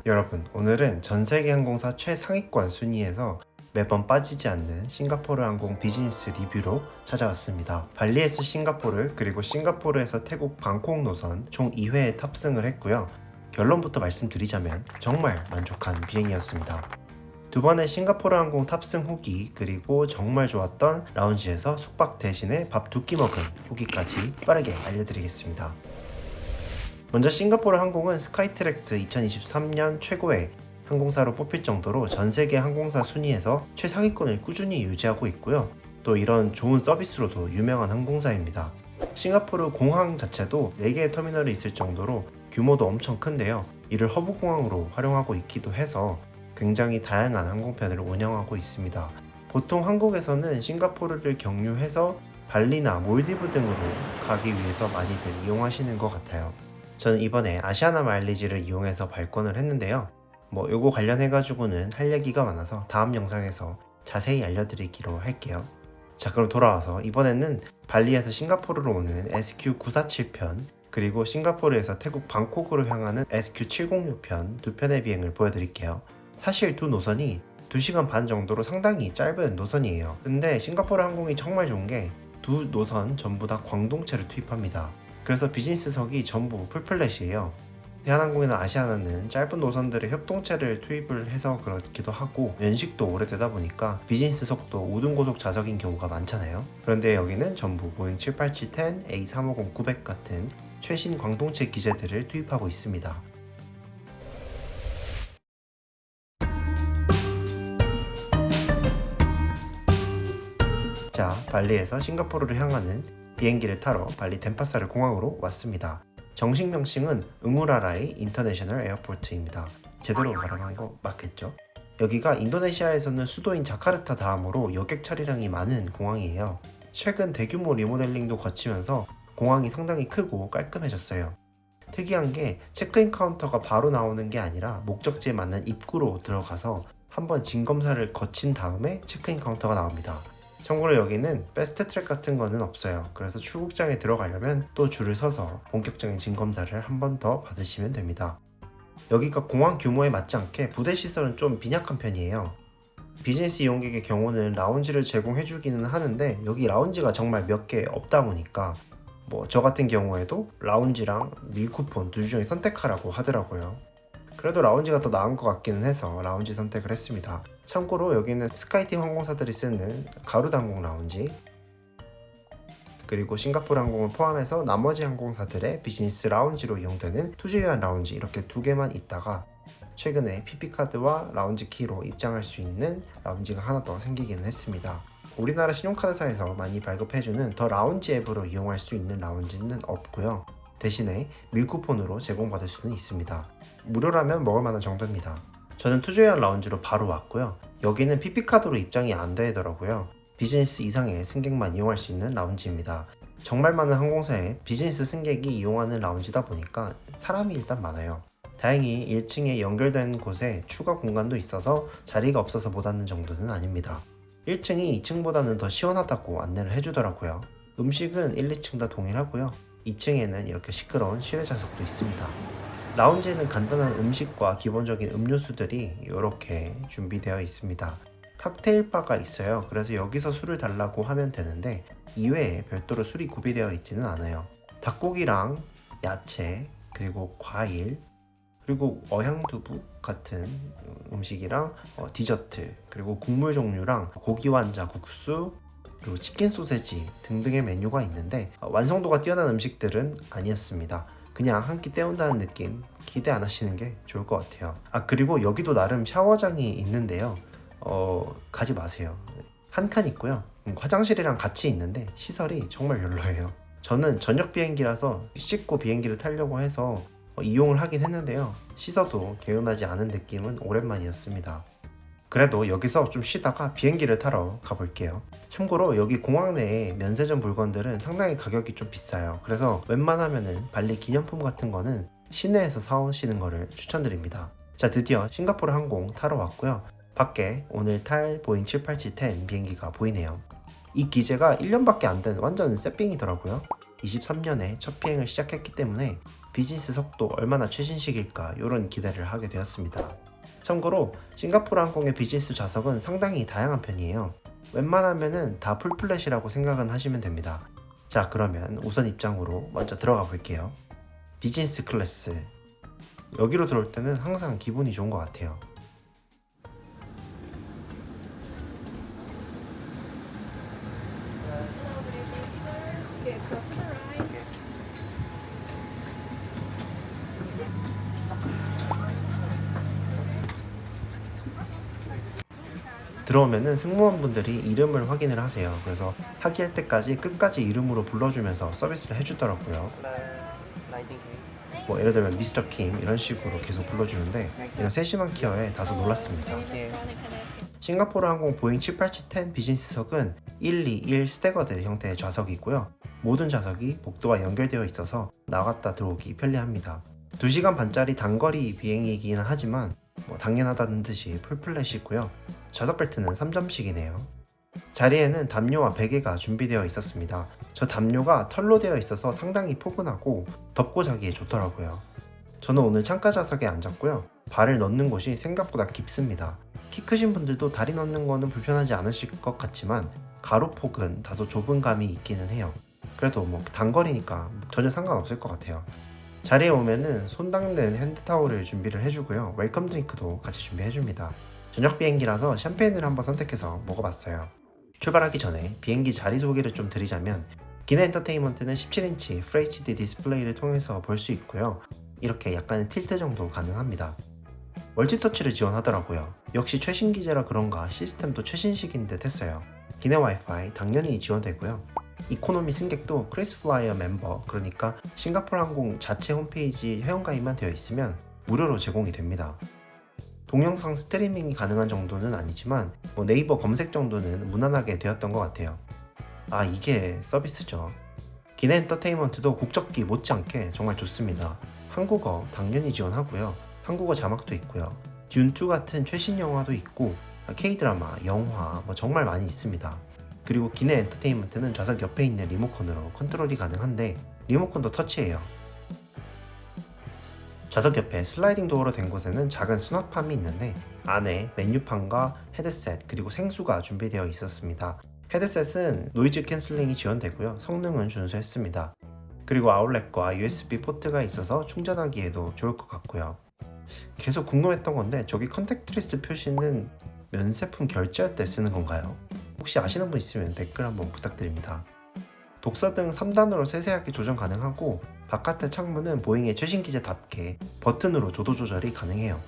여러분, 오늘은 전세계 항공사 최상위권 순위에서 매번 빠지지 않는 싱가포르 항공 비즈니스 리뷰로 찾아왔습니다. 발리에서 싱가포르 그리고 싱가포르에서 태국 방콕 노선 총 2회에 탑승을 했고요. 결론부터 말씀드리자면 정말 만족한 비행이었습니다. 두 번의 싱가포르 항공 탑승 후기 그리고 정말 좋았던 라운지에서 숙박 대신에 밥 두 끼 먹은 후기까지 빠르게 알려드리겠습니다. 먼저 싱가포르 항공은 스카이트랙스 2023년 최고의 항공사로 뽑힐 정도로 전 세계 항공사 순위에서 최상위권을 꾸준히 유지하고 있고요. 또 이런 좋은 서비스로도 유명한 항공사입니다. 싱가포르 공항 자체도 4개의 터미널이 있을 정도로 규모도 엄청 큰데요. 이를 허브 공항으로 활용하고 있기도 해서 굉장히 다양한 항공편을 운영하고 있습니다. 보통 한국에서는 싱가포르를 경유해서 발리나 몰디브 등으로 가기 위해서 많이들 이용하시는 것 같아요. 저는 이번에 아시아나 마일리지를 이용해서 발권을 했는데요. 요거 관련해가지고는 할 얘기가 많아서 다음 영상에서 자세히 알려드리기로 할게요. 자, 그럼 돌아와서 이번에는 발리에서 싱가포르로 오는 SQ947편 그리고 싱가포르에서 태국 방콕으로 향하는 SQ706편 두 편의 비행을 보여드릴게요. 사실 두 노선이 2시간 반 정도로 상당히 짧은 노선이에요. 근데 싱가포르 항공이 정말 좋은 게 두 노선 전부 다 광동체를 투입합니다. 그래서 비즈니스석이 전부 풀플랫이에요. 대한항공이나 아시아나는 짧은 노선들의 협동체를 투입을 해서 그렇기도 하고 연식도 오래되다 보니까 비즈니스석도 우등고속 좌석인 경우가 많잖아요. 그런데 여기는 전부 보잉 787-10, A350-900 같은 최신 광동체 기재들을 투입하고 있습니다. 자, 발리에서 싱가포르를 향하는 비행기를 타러 발리 덴파사르 공항으로 왔습니다. 정식 명칭은 응우라라이 인터내셔널 에어포트입니다. 제대로 발음한 거 맞겠죠? 여기가 인도네시아에서는 수도인 자카르타 다음으로 여객 차량이 많은 공항이에요. 최근 대규모 리모델링도 거치면서 공항이 상당히 크고 깔끔해졌어요. 특이한 게 체크인 카운터가 바로 나오는 게 아니라 목적지에 맞는 입구로 들어가서 한번 진검사를 거친 다음에 체크인 카운터가 나옵니다. 참고로 여기는 패스트트랙 같은 거는 없어요. 그래서 출국장에 들어가려면 또 줄을 서서 본격적인 진검사를 한 번 더 받으시면 됩니다. 여기가 공항 규모에 맞지 않게 부대 시설은 좀 빈약한 편이에요. 비즈니스 이용객의 경우는 라운지를 제공해주기는 하는데 여기 라운지가 정말 몇 개 없다 보니까 저 같은 경우에도 라운지랑 밀쿠폰 둘 중에 선택하라고 하더라고요. 그래도 라운지가 더 나은 것 같기는 해서 라운지 선택을 했습니다. 참고로 여기는 스카이팀 항공사들이 쓰는 가루다 항공 라운지 그리고 싱가포르 항공을 포함해서 나머지 항공사들의 비즈니스 라운지로 이용되는 투제유한 라운지 이렇게 두 개만 있다가 최근에 PP카드와 라운지 키로 입장할 수 있는 라운지가 하나 더 생기기는 했습니다. 우리나라 신용카드사에서 많이 발급해주는 더 라운지 앱으로 이용할 수 있는 라운지는 없고요. 대신에 밀쿠폰으로 제공받을 수는 있습니다. 무료라면 먹을 만한 정도입니다. 저는 투제유한 라운지로 바로 왔고요. 여기는 PP카드로 입장이 안 되더라고요. 비즈니스 이상의 승객만 이용할 수 있는 라운지입니다. 정말 많은 항공사에 비즈니스 승객이 이용하는 라운지다 보니까 사람이 일단 많아요. 다행히 1층에 연결된 곳에 추가 공간도 있어서 자리가 없어서 못 앉는 정도는 아닙니다. 1층이 2층보다는 더 시원하다고 안내를 해주더라고요. 음식은 1, 2층 다 동일하고요. 2층에는 이렇게 시끄러운 실외 좌석도 있습니다. 라운지에는 간단한 음식과 기본적인 음료수들이 이렇게 준비되어 있습니다. 칵테일 바가 있어요. 그래서 여기서 술을 달라고 하면 되는데 이외에 별도로 술이 구비되어 있지는 않아요. 닭고기랑 야채 그리고 과일 그리고 어향두부 같은 음식이랑 디저트 그리고 국물 종류랑 고기 완자 국수 그리고 치킨 소세지 등등의 메뉴가 있는데 완성도가 뛰어난 음식들은 아니었습니다. 그냥 한 끼 때운다는 느낌 기대 안 하시는 게 좋을 것 같아요. 그리고 여기도 나름 샤워장이 있는데요. 가지 마세요. 한 칸 있고요. 화장실이랑 같이 있는데 시설이 정말 별로예요. 저는 저녁 비행기라서 씻고 비행기를 타려고 해서 이용을 하긴 했는데요. 씻어도 개운하지 않은 느낌은 오랜만이었습니다. 그래도 여기서 좀 쉬다가 비행기를 타러 가볼게요. 참고로 여기 공항 내에 면세점 물건들은 상당히 가격이 좀 비싸요. 그래서 웬만하면은 발리 기념품 같은 거는 시내에서 사오시는 거를 추천드립니다. 자, 드디어 싱가포르 항공 타러 왔고요. 밖에 오늘 탈 보잉 787-10 비행기가 보이네요. 이 기재가 1년밖에 안 된 완전 새삥이더라고요. 23년에 첫 비행을 시작했기 때문에 비즈니스 속도 얼마나 최신식일까 이런 기대를 하게 되었습니다. 참고로 싱가포르 항공의 비즈니스 좌석은 상당히 다양한 편이에요. 웬만하면은 다 풀플랫이라고 생각은 하시면 됩니다. 자, 그러면 우선 입장으로 먼저 들어가 볼게요. 비즈니스 클래스. 여기로 들어올 때는 항상 기분이 좋은 것 같아요. 들어오면은 승무원분들이 이름을 확인을 하세요. 그래서 하기할 때까지 끝까지 이름으로 불러주면서 서비스를 해주더라고요. 뭐 예를 들면 미스터 킴 이런 식으로 계속 불러주는데 이런 세심한 케어에 다소 놀랐습니다. 싱가포르 항공 보잉 787-10 비즈니스석은 121 스태거드 형태의 좌석이고요. 모든 좌석이 복도와 연결되어 있어서 나갔다 들어오기 편리합니다. 2시간 반짜리 단거리 비행이긴 하지만 당연하다는 듯이 풀플랫이고요. 좌석 벨트는 3점씩이네요. 자리에는 담요와 베개가 준비되어 있었습니다. 저 담요가 털로 되어 있어서 상당히 포근하고 덮고 자기에 좋더라고요. 저는 오늘 창가 좌석에 앉았고요. 발을 넣는 곳이 생각보다 깊습니다. 키 크신 분들도 다리 넣는 거는 불편하지 않으실 것 같지만 가로폭은 다소 좁은 감이 있기는 해요. 그래도 단거리니까 전혀 상관없을 것 같아요. 자리에 오면은 손 닦는 핸드타올을 준비를 해주고요. 웰컴 드링크도 같이 준비해줍니다. 저녁 비행기라서 샴페인을 한번 선택해서 먹어봤어요. 출발하기 전에 비행기 자리 소개를 좀 드리자면 기내 엔터테인먼트는 17인치 FHD 디스플레이를 통해서 볼 수 있고요. 이렇게 약간의 틸트 정도 가능합니다. 멀티터치를 지원하더라고요. 역시 최신 기제라 그런가 시스템도 최신식인 듯 했어요. 기내 와이파이 당연히 지원되고요. 이코노미 승객도 크리스플라이어 멤버, 그러니까 싱가포르 항공 자체 홈페이지 회원가입만 되어 있으면 무료로 제공이 됩니다. 동영상 스트리밍이 가능한 정도는 아니지만 네이버 검색 정도는 무난하게 되었던 것 같아요. 아, 이게 서비스죠. 기내 엔터테인먼트도 국적기 못지않게 정말 좋습니다. 한국어 당연히 지원하고요. 한국어 자막도 있고요. 듄2 같은 최신 영화도 있고 K-드라마, 영화 정말 많이 있습니다. 그리고 기내 엔터테인먼트는 좌석 옆에 있는 리모컨으로 컨트롤이 가능한데 리모컨도 터치예요. 좌석 옆에 슬라이딩 도어로 된 곳에는 작은 수납함이 있는데 안에 메뉴판과 헤드셋 그리고 생수가 준비되어 있었습니다. 헤드셋은 노이즈 캔슬링이 지원되고요. 성능은 준수했습니다. 그리고 아웃렛과 USB 포트가 있어서 충전하기에도 좋을 것 같고요. 계속 궁금했던 건데 저기 컨택트리스 표시는 면세품 결제할 때 쓰는 건가요? 혹시 아시는 분 있으면 댓글 한번 부탁드립니다. 독서등 3단으로 세세하게 조정 가능하고 바깥의 창문은 보잉의 최신 기제답게 버튼으로 조도 조절이 가능해요.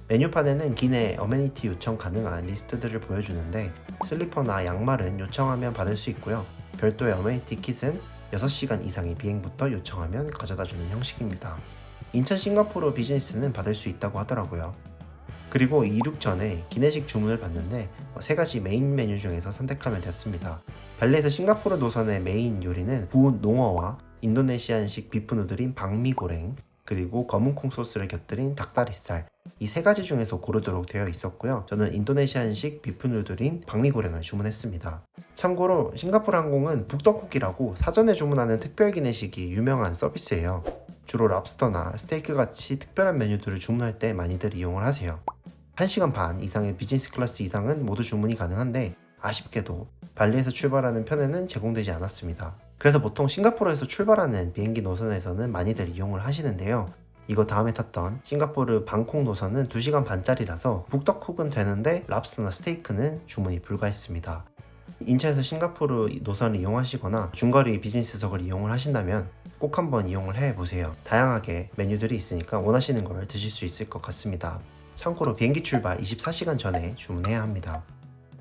메뉴판에는 기내 어메니티 요청 가능한 리스트들을 보여주는데 슬리퍼나 양말은 요청하면 받을 수 있고요. 별도의 어메니티 킷은 6시간 이상의 비행부터 요청하면 가져다주는 형식입니다. 인천 싱가포르 비즈니스는 받을 수 있다고 하더라고요. 그리고 이륙 전에 기내식 주문을 받는데 3가지 메인 메뉴 중에서 선택하면 됐습니다. 발리에서 싱가포르 노선의 메인 요리는 구운 농어와 인도네시안식 비프 누들인 박미고랭, 그리고 검은콩 소스를 곁들인 닭다리살, 이 3가지 중에서 고르도록 되어 있었고요. 저는 인도네시안식 비프 누들인 박미고랭을 주문했습니다. 참고로 싱가포르 항공은 북떡국이라고 사전에 주문하는 특별 기내식이 유명한 서비스예요. 주로 랍스터나 스테이크 같이 특별한 메뉴들을 주문할 때 많이들 이용을 하세요. 1시간 반 이상의 비즈니스 클래스 이상은 모두 주문이 가능한데 아쉽게도 발리에서 출발하는 편에는 제공되지 않았습니다. 그래서 보통 싱가포르에서 출발하는 비행기 노선에서는 많이들 이용을 하시는데요. 이거 다음에 탔던 싱가포르 방콕 노선은 2시간 반짜리라서 북떡국은 되는데 랍스터나 스테이크는 주문이 불가했습니다. 인천에서 싱가포르 노선을 이용하시거나 중거리 비즈니스석을 이용을 하신다면 꼭 한번 이용을 해보세요. 다양하게 메뉴들이 있으니까 원하시는 걸 드실 수 있을 것 같습니다. 참고로 비행기 출발 24시간 전에 주문해야 합니다.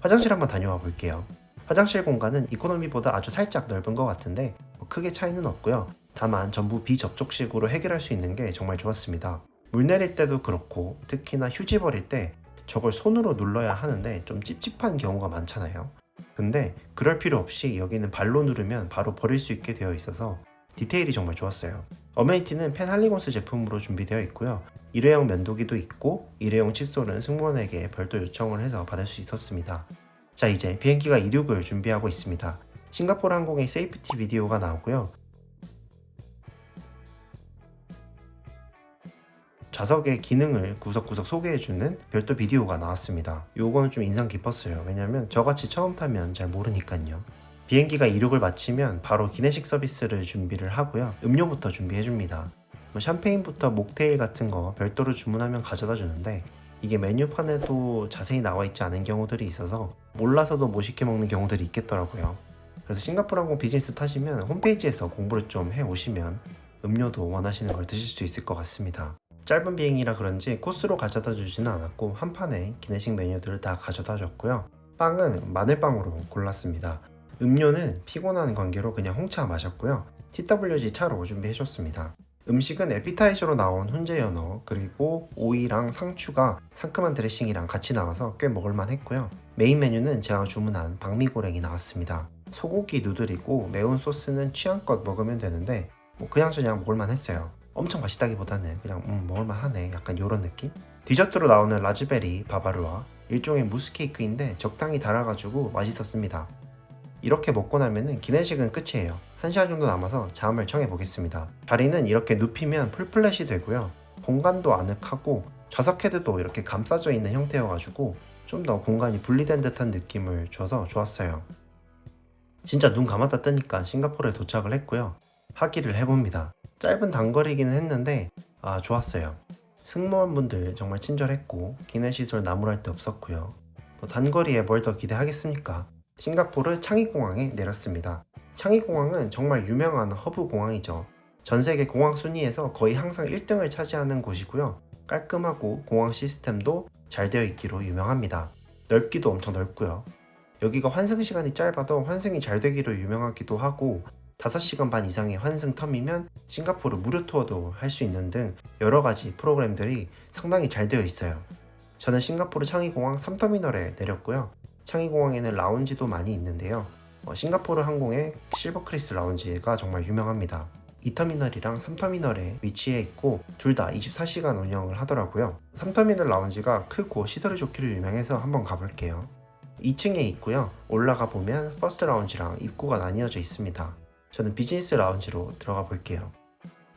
화장실 한번 다녀와 볼게요. 화장실 공간은 이코노미보다 아주 살짝 넓은 것 같은데 크게 차이는 없고요. 다만 전부 비접촉식으로 해결할 수 있는 게 정말 좋았습니다. 물 내릴 때도 그렇고 특히나 휴지 버릴 때 저걸 손으로 눌러야 하는데 좀 찝찝한 경우가 많잖아요. 근데 그럴 필요 없이 여기는 발로 누르면 바로 버릴 수 있게 되어 있어서 디테일이 정말 좋았어요. 어메니티는 펜할리곤스 제품으로 준비되어 있고요. 일회용 면도기도 있고 일회용 칫솔은 승무원에게 별도 요청을 해서 받을 수 있었습니다. 자, 이제 비행기가 이륙을 준비하고 있습니다. 싱가포르 항공의 세이프티 비디오가 나오고요. 좌석의 기능을 구석구석 소개해주는 별도 비디오가 나왔습니다. 요거는 좀 인상 깊었어요. 왜냐면 저같이 처음 타면 잘 모르니까요. 비행기가 이륙을 마치면 바로 기내식 서비스를 준비를 하고요. 음료부터 준비해줍니다. 뭐 샴페인부터 목테일 같은 거 별도로 주문하면 가져다 주는데 이게 메뉴판에도 자세히 나와 있지 않은 경우들이 있어서 몰라서도 못 시켜 먹는 경우들이 있겠더라고요. 그래서 싱가포르 항공 비즈니스 타시면 홈페이지에서 공부를 좀 해오시면 음료도 원하시는 걸 드실 수 있을 것 같습니다. 짧은 비행이라 그런지 코스로 가져다 주지는 않았고 한 판에 기내식 메뉴들을 다 가져다 줬고요. 빵은 마늘빵으로 골랐습니다. 음료는 피곤한 관계로 그냥 홍차 마셨고요. TWG 차로 준비해줬습니다. 음식은 에피타이저로 나온 훈제 연어 그리고 오이랑 상추가 상큼한 드레싱이랑 같이 나와서 꽤 먹을만 했고요. 메인 메뉴는 제가 주문한 박미고랭이 나왔습니다. 소고기 누들이고 매운 소스는 취향껏 먹으면 되는데 뭐 그냥저냥 먹을만 했어요. 엄청 맛있다기보다는 그냥 먹을만 하네 약간 요런 느낌? 디저트로 나오는 라즈베리 바바루아 일종의 무스 케이크인데 적당히 달아가지고 맛있었습니다. 이렇게 먹고 나면은 기내식은 끝이에요. 1시간 정도 남아서 잠을 청해 보겠습니다. 자리는 이렇게 눕히면 풀플랫이 되고요. 공간도 아늑하고 좌석 헤드도 이렇게 감싸져 있는 형태여가지고 좀 더 공간이 분리된 듯한 느낌을 줘서 좋았어요. 진짜 눈 감았다 뜨니까 싱가포르에 도착을 했고요. 하기를 해봅니다. 짧은 단거리기는 했는데 좋았어요. 승무원분들 정말 친절했고 기내시설 나무랄 데 없었고요. 단거리에 뭘 더 기대하겠습니까? 싱가포르 창의공항에 내렸습니다. 창의공항은 정말 유명한 허브 공항이죠. 전세계 공항 순위에서 거의 항상 1등을 차지하는 곳이고요. 깔끔하고 공항 시스템도 잘 되어 있기로 유명합니다. 넓기도 엄청 넓고요. 여기가 환승 시간이 짧아도 환승이 잘 되기로 유명하기도 하고 5시간 반 이상의 환승 텀이면 싱가포르 무료 투어도 할 수 있는 등 여러 가지 프로그램들이 상당히 잘 되어 있어요. 저는 싱가포르 창의공항 3터미널에 내렸고요. 창의공항에는 라운지도 많이 있는데요. 싱가포르 항공의 실버크리스 라운지가 정말 유명합니다. 2터미널이랑 3터미널에 위치해 있고 둘 다 24시간 운영을 하더라고요. 3터미널 라운지가 크고 시설이 좋기로 유명해서 한번 가볼게요. 2층에 있고요. 올라가 보면 퍼스트 라운지랑 입구가 나뉘어져 있습니다. 저는 비즈니스 라운지로 들어가 볼게요.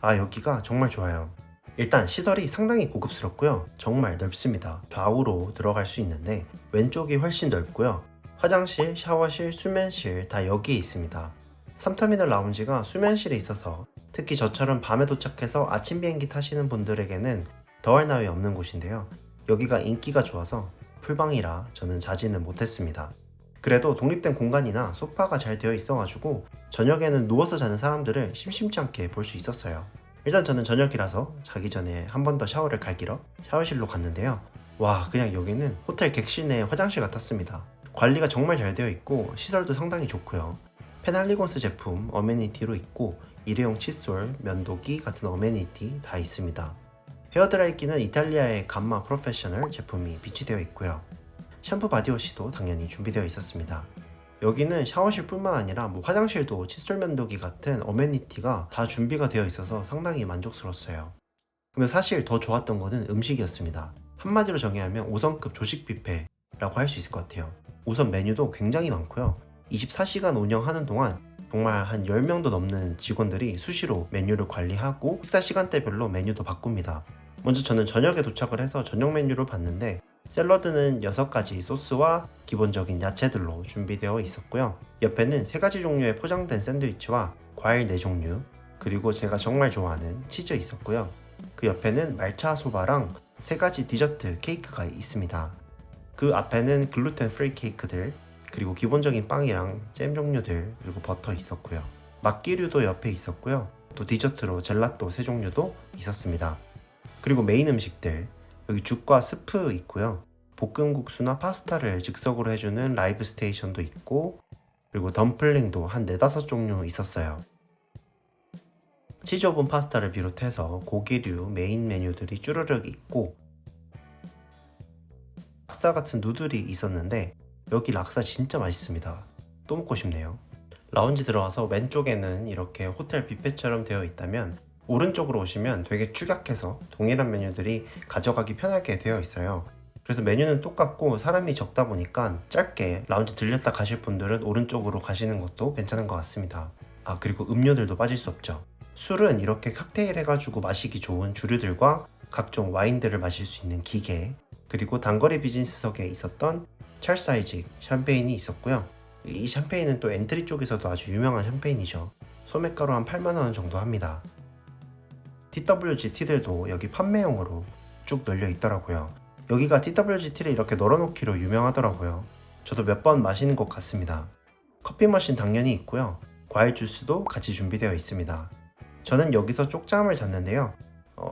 여기가 정말 좋아요. 일단 시설이 상당히 고급스럽고요. 정말 넓습니다. 좌우로 들어갈 수 있는데 왼쪽이 훨씬 넓고요. 화장실, 샤워실, 수면실 다 여기에 있습니다. 3터미널 라운지가 수면실에 있어서 특히 저처럼 밤에 도착해서 아침 비행기 타시는 분들에게는 더할 나위 없는 곳인데요. 여기가 인기가 좋아서 풀방이라 저는 자지는 못했습니다. 그래도 독립된 공간이나 소파가 잘 되어 있어가지고 저녁에는 누워서 자는 사람들을 심심치 않게 볼 수 있었어요. 일단 저는 저녁이라서 자기 전에 한 번 더 샤워를 갈기러 샤워실로 갔는데요. 와, 그냥 여기는 호텔 객실 내 화장실 같았습니다. 관리가 정말 잘 되어 있고 시설도 상당히 좋고요. 페날리곤스 제품 어메니티로 있고 일회용 칫솔, 면도기 같은 어메니티 다 있습니다. 헤어드라이기는 이탈리아의 감마 프로페셔널 제품이 비치되어 있고요. 샴푸 바디워시도 당연히 준비되어 있었습니다. 여기는 샤워실 뿐만 아니라 화장실도 칫솔 면도기 같은 어메니티가 다 준비가 되어 있어서 상당히 만족스러웠어요. 근데 사실 더 좋았던 거는 음식이었습니다. 한마디로 정의하면 5성급 조식 뷔페라고 할 수 있을 것 같아요. 우선 메뉴도 굉장히 많고요. 24시간 운영하는 동안 정말 한 10명도 넘는 직원들이 수시로 메뉴를 관리하고 식사 시간대별로 메뉴도 바꿉니다. 먼저 저는 저녁에 도착을 해서 저녁 메뉴를 봤는데 샐러드는 6가지 소스와 기본적인 야채들로 준비되어 있었고요. 옆에는 3가지 종류의 포장된 샌드위치와 과일 4종류 그리고 제가 정말 좋아하는 치즈 있었고요. 그 옆에는 말차 소바랑 3가지 디저트 케이크가 있습니다. 그 앞에는 글루텐 프리 케이크들 그리고 기본적인 빵이랑 잼 종류들 그리고 버터 있었고요. 막기류도 옆에 있었고요. 또 디저트로 젤라또 3종류도 있었습니다. 그리고 메인 음식들 여기 죽과 스프 있고요. 볶음국수나 파스타를 즉석으로 해주는 라이브 스테이션도 있고 그리고 덤플링도 한 4-5종류 있었어요. 치즈 오븐 파스타를 비롯해서 고기류 메인 메뉴들이 쭈르륵 있고 락사 같은 누들이 있었는데 여기 락사 진짜 맛있습니다. 또 먹고 싶네요. 라운지 들어와서 왼쪽에는 이렇게 호텔 뷔페처럼 되어 있다면 오른쪽으로 오시면 되게 축약해서 동일한 메뉴들이 가져가기 편하게 되어 있어요. 그래서 메뉴는 똑같고 사람이 적다 보니까 짧게 라운지 들렸다 가실 분들은 오른쪽으로 가시는 것도 괜찮은 것 같습니다. 그리고 음료들도 빠질 수 없죠. 술은 이렇게 칵테일 해가지고 마시기 좋은 주류들과 각종 와인들을 마실 수 있는 기계, 그리고 단거리 비즈니스석에 있었던 찰스 아이직 샴페인이 있었고요. 이 샴페인은 또 엔트리 쪽에서도 아주 유명한 샴페인이죠. 소매가로 한 8만원 정도 합니다. TWGT들도 여기 판매용으로 쭉 널려 있더라고요. 여기가 TWGT를 이렇게 널어놓기로 유명하더라고요. 저도 몇 번 마시는 것 같습니다. 커피 머신 당연히 있고요. 과일 주스도 같이 준비되어 있습니다. 저는 여기서 쪽잠을 잤는데요.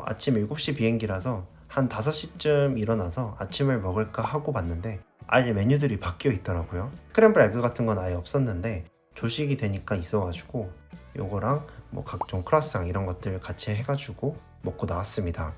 아침 7시 비행기라서 한 5시쯤 일어나서 아침을 먹을까 하고 봤는데 아예 메뉴들이 바뀌어 있더라고요. 스크램블 에그 같은 건 아예 없었는데 조식이 되니까 있어가지고 요거랑 뭐 각종 크로아상 이런 것들 같이 해가지고 먹고 나왔습니다.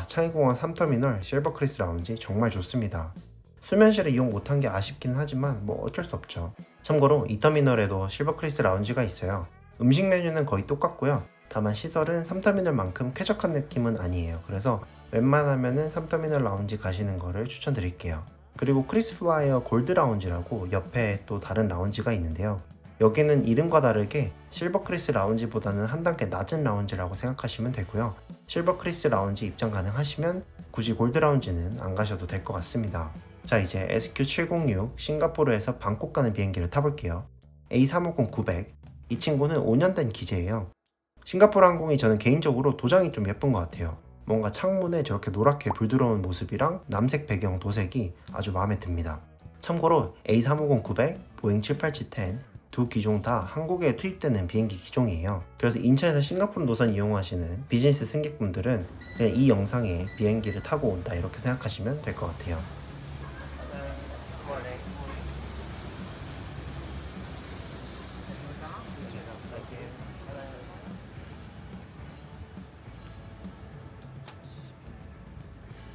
창의공항 3터미널 실버크리스 라운지 정말 좋습니다. 수면실을 이용 못한 게 아쉽긴 하지만 뭐 어쩔 수 없죠. 참고로 이 터미널에도 실버크리스 라운지가 있어요. 음식 메뉴는 거의 똑같고요. 다만 시설은 3터미널만큼 쾌적한 느낌은 아니에요. 그래서 웬만하면은 3터미널 라운지 가시는 거를 추천드릴게요. 그리고 크리스플라이어 골드 라운지라고 옆에 또 다른 라운지가 있는데요. 여기는 이름과 다르게 실버크리스 라운지보다는 한 단계 낮은 라운지라고 생각하시면 되고요. 실버크리스 라운지 입장 가능하시면 굳이 골드 라운지는 안 가셔도 될 것 같습니다. 자, 이제 SQ706 싱가포르에서 방콕 가는 비행기를 타볼게요. A350-900 이 친구는 5년 된 기제예요. 싱가포르 항공이 저는 개인적으로 도장이 좀 예쁜 것 같아요. 뭔가 창문에 저렇게 노랗게 불 들어온 모습이랑 남색 배경 도색이 아주 마음에 듭니다. 참고로 A350-900, 보잉 787-10 두 기종 다 한국에 투입되는 비행기 기종이에요. 그래서 인천에서 싱가포르 노선 이용하시는 비즈니스 승객분들은 그냥 이 영상에 비행기를 타고 온다 이렇게 생각하시면 될 것 같아요.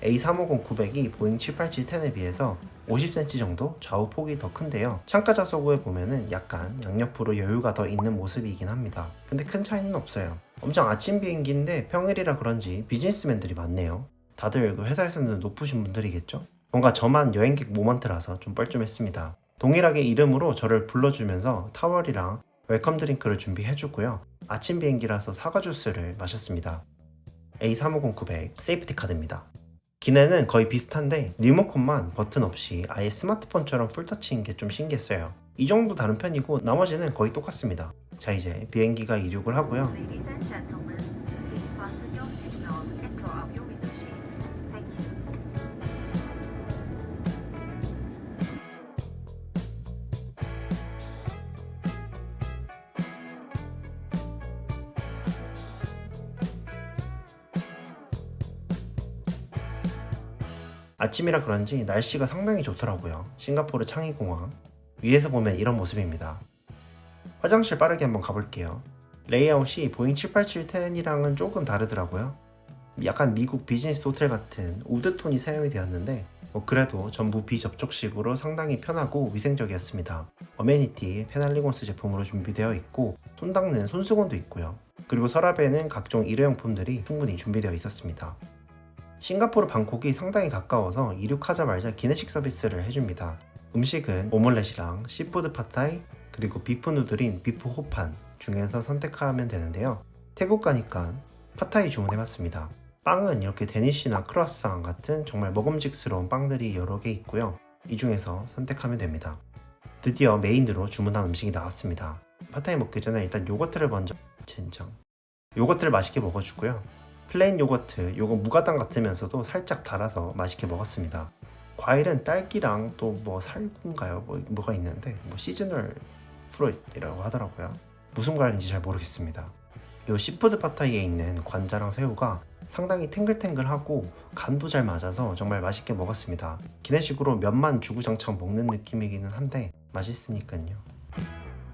A350-900이 보잉 787-10에 비해서 50cm 정도 좌우 폭이 더 큰데요. 창가 좌석에 보면은 약간 양옆으로 여유가 더 있는 모습이긴 합니다. 근데 큰 차이는 없어요. 엄청 아침 비행기인데 평일이라 그런지 비즈니스맨들이 많네요. 다들 그 회사에서는 높으신 분들이겠죠? 뭔가 저만 여행객 모먼트라서 좀 뻘쭘했습니다. 동일하게 이름으로 저를 불러주면서 타월이랑 웰컴 드링크를 준비해주고요. 아침 비행기라서 사과 주스를 마셨습니다. A350-900 세이프티 카드입니다. 기내는 거의 비슷한데 리모컨만 버튼 없이 아예 스마트폰처럼 풀터치인 게 좀 신기했어요. 이 정도 다른 편이고 나머지는 거의 똑같습니다. 자, 이제 비행기가 이륙을 하고요. 아침이라 그런지 날씨가 상당히 좋더라고요. 싱가포르 창의공항 위에서 보면 이런 모습입니다. 화장실 빠르게 한번 가볼게요. 레이아웃이 보잉 787-10이랑은 조금 다르더라고요. 약간 미국 비즈니스 호텔 같은 우드톤이 사용이 되었는데 그래도 전부 비접촉식으로 상당히 편하고 위생적이었습니다. 어메니티 페날리곤스 제품으로 준비되어 있고 손 닦는 손수건도 있고요. 그리고 서랍에는 각종 일회용품들이 충분히 준비되어 있었습니다. 싱가포르 방콕이 상당히 가까워서 이륙하자마자 기내식 서비스를 해줍니다. 음식은 오믈렛이랑 시푸드 팟타이 그리고 비프 누들인 비프 호판 중에서 선택하면 되는데요. 태국 가니까 팟타이 주문해봤습니다. 빵은 이렇게 데니쉬나 크로아상 같은 정말 먹음직스러운 빵들이 여러 개 있고요. 이 중에서 선택하면 됩니다. 드디어 메인으로 주문한 음식이 나왔습니다. 팟타이 먹기 전에 일단 요거트를 먼저 젠장 요거트를 맛있게 먹어주고요. 플레인 요거트, 요거 무가당 같으면서도 살짝 달아서 맛있게 먹었습니다. 과일은 딸기랑 또 뭐 살구인가요? 뭐가 있는데 시즈널 프루트이라고 하더라고요. 무슨 과일인지 잘 모르겠습니다. 요 시푸드 팟타이에 있는 관자랑 새우가 상당히 탱글탱글하고 간도 잘 맞아서 정말 맛있게 먹었습니다. 기내식으로 면만 주구장창 먹는 느낌이기는 한데 맛있으니까요.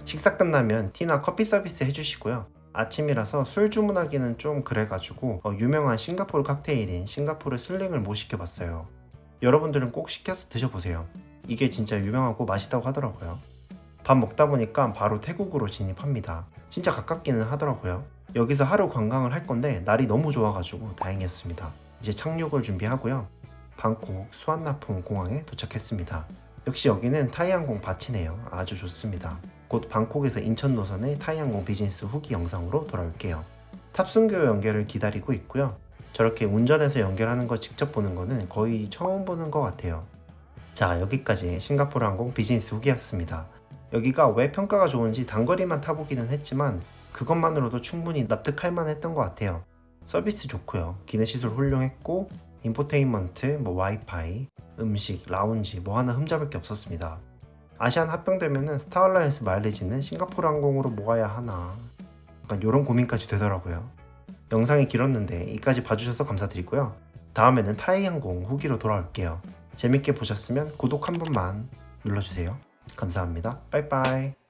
식사 끝나면 티나 커피 서비스 해주시고요. 아침이라서 술 주문하기는 좀 그래가지고 유명한 싱가포르 칵테일인 싱가포르 슬링을 못 시켜봤어요. 여러분들은 꼭 시켜서 드셔보세요. 이게 진짜 유명하고 맛있다고 하더라고요. 밥 먹다 보니까 바로 태국으로 진입합니다. 진짜 가깝기는 하더라고요. 여기서 하루 관광을 할 건데 날이 너무 좋아가지고 다행이었습니다. 이제 착륙을 준비하고요. 방콕 수완나폰 공항에 도착했습니다. 역시 여기는 타이항공 밭이네요. 아주 좋습니다. 곧 방콕에서 인천 노선의 타이항공 비즈니스 후기 영상으로 돌아올게요. 탑승교 연결을 기다리고 있고요. 저렇게 운전해서 연결하는 거 직접 보는 거는 거의 처음 보는 것 같아요. 자, 여기까지 싱가포르 항공 비즈니스 후기였습니다. 여기가 왜 평가가 좋은지 단거리만 타보기는 했지만 그것만으로도 충분히 납득할 만했던 것 같아요. 서비스 좋고요, 기내시설 훌륭했고, 인포테인먼트, 와이파이, 음식, 라운지 하나 흠잡을 게 없었습니다. 아시안 합병되면은 스타얼라이언스 마일리지는 싱가포르 항공으로 모아야 하나, 약간 이런 고민까지 되더라고요. 영상이 길었는데 이까지 봐주셔서 감사드리고요. 다음에는 타이 항공 후기로 돌아올게요. 재밌게 보셨으면 구독 한 번만 눌러주세요. 감사합니다. 빠이빠이.